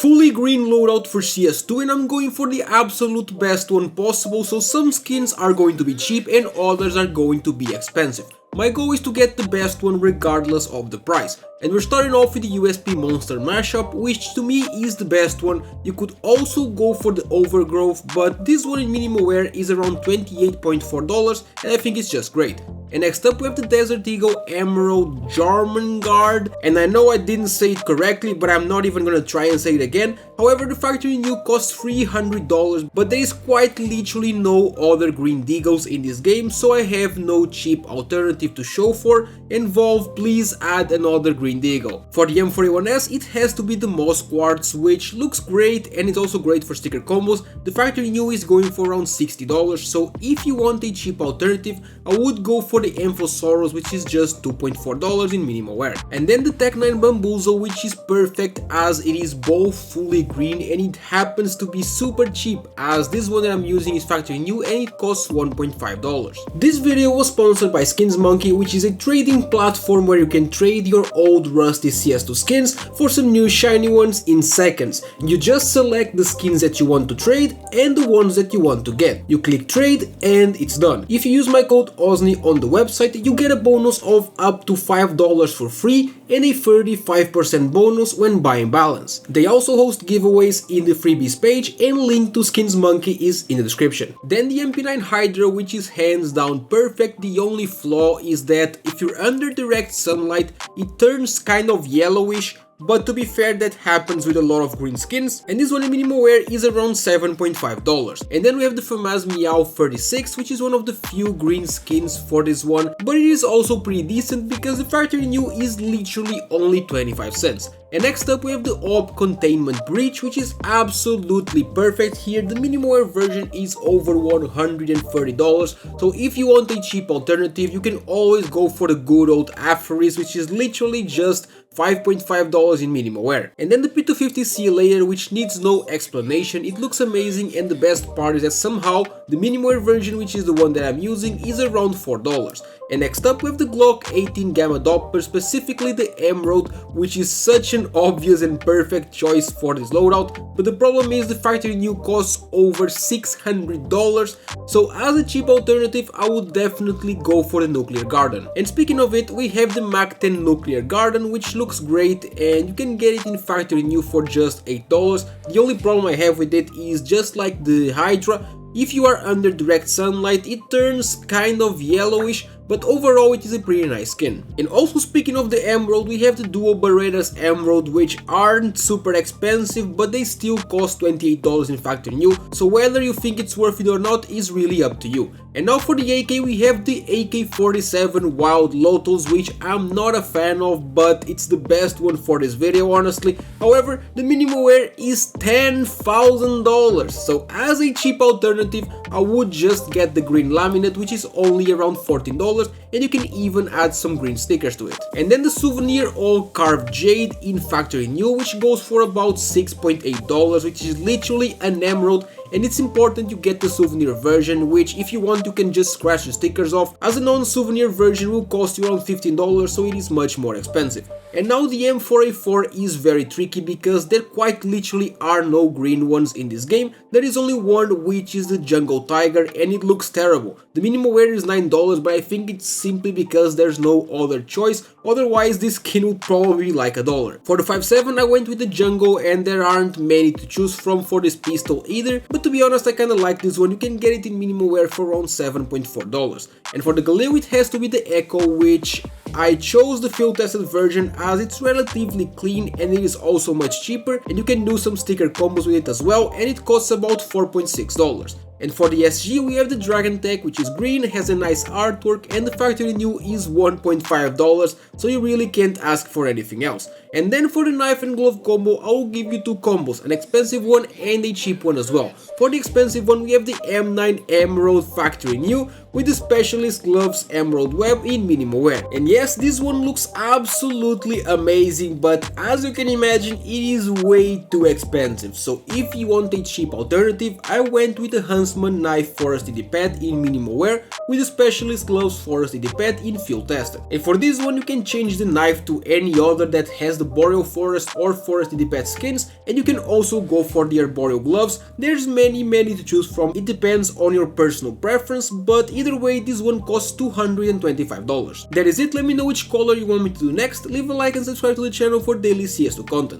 fully green loadout for CS2, and I'm going for the absolute best one possible, so some skins are going to be cheap and others are going to be expensive. My goal is to get the best one regardless of the price, and we're starting off with the USP Monster mashup, which to me is the best one. You could also go for the Overgrowth, but this one in minimal wear is around $28.4 and I think it's just great. And next up we have the Desert Eagle Emerald German Guard, and I know I didn't say it correctly, but I'm not even gonna try and say it again. However, the factory new costs $300, but there is quite literally no other green deagles in this game, so I have no cheap alternative to show for, and Valve, please add another green deagle. For the M41S, it has to be the Moss Quartz, which looks great and it's also great for sticker combos. The factory new is going for around $60, so if you want a cheap alternative, I would go for the Amphosaurus, which is just $2.4 in minimal wear. And then the Tech 9 Bamboozle, which is perfect as it is both fully green and it happens to be super cheap, as this one that I'm using is factory new and it costs $1.5. This video was sponsored by SkinsMonkey, which is a trading platform where you can trade your old rusty CS2 skins for some new shiny ones in seconds. You just select the skins that you want to trade and the ones that you want to get. You click trade and it's done. If you use my code OZNI on the website, you get a bonus of up to $5 for free and a 35% bonus when buying balance. They also host giveaways in the freebies page, and link to SkinsMonkey is in the description. Then the MP9 Hydra, which is hands down perfect. The only flaw is that if you're under direct sunlight, it turns kind of yellowish. But to be fair, that happens with a lot of green skins, and this one in minimal wear is around $7.5. And then we have the FAMAS Meow 36, which is one of the few green skins for this one, but it is also pretty decent because the factory new is literally only 25 cents. And next up we have the Orb Containment Breach, which is absolutely perfect. Here the minimal wear version is over $130, so if you want a cheap alternative, you can always go for the good old Aphoris, which is literally just $5.5 in minimal wear. And then the P250 Sea Layer, which needs no explanation, it looks amazing, and the best part is that somehow the minimal wear version, which is the one that I'm using, is around $4. And next up we have the Glock 18 Gamma Doppler, specifically the Emerald, which is such an obvious and perfect choice for this loadout, but the problem is the factory new costs over $600, so as a cheap alternative I would definitely go for the Nuclear Garden. And speaking of it, we have the Mach 10 Nuclear Garden, which looks great and you can get it in factory new for just $8. The only problem I have with it is, just like the Hydra, if you are under direct sunlight it turns kind of yellowish, but overall it is a pretty nice skin. And also, speaking of the Emerald, we have the Duo Berettas Emerald, which aren't super expensive, but they still cost $28 in factory new, so whether you think it's worth it or not is really up to you. And now for the AK, we have the AK-47 Wild Lotus, which I'm not a fan of, but it's the best one for this video, honestly. However, the minimal wear is $10,000, so as a cheap alternative I would just get the green laminate, which is only around $14, and you can even add some green stickers to it. And then the Souvenir All Carved Jade in factory new, which goes for about $6.8, which is literally an emerald, and it's important you get the souvenir version, which if you want you can just scratch the stickers off, as a non-souvenir version will cost you around $15, so it is much more expensive. And now the M4A4 is very tricky because there quite literally are no green ones in this game. There is only one, which is the Jungle Tiger, and it looks terrible. The minimal wear is $9, but I think it's simply because there's no other choice, otherwise this skin would probably be like $1. For the 5.7 I went with the Jungle, and there aren't many to choose from for this pistol either, but to be honest I kinda like this one. You can get it in minimal wear for around $7.4. And for the Galil it has to be the Echo, which I chose the field tested version as it's relatively clean and it is also much cheaper, and you can do some sticker combos with it as well, and it costs about $4.6. And for the SG we have the Dragon Tech, which is green, has a nice artwork, and the factory new is $1.5, so you really can't ask for anything else. And then for the knife and glove combo I will give you two combos, an expensive one and a cheap one as well. For the expensive one we have the M9 Emerald factory new, with the Specialist Gloves Emerald Web in minimal wear. And yes, this one looks absolutely amazing, but as you can imagine, it is way too expensive. So if you want a cheap alternative, I went with the Huntsman Knife Forest DD Pad in minimal wear with the Specialist Gloves Forest DD Pad in field tested. And for this one, you can change the knife to any other that has the Boreal Forest or Forest DD Pad skins, and you can also go for the Arboreal gloves. There's many to choose from, it depends on your personal preference, but either way this one costs $225. That is it, let me know which color you want me to do next, leave a like and subscribe to the channel for daily CS2 content.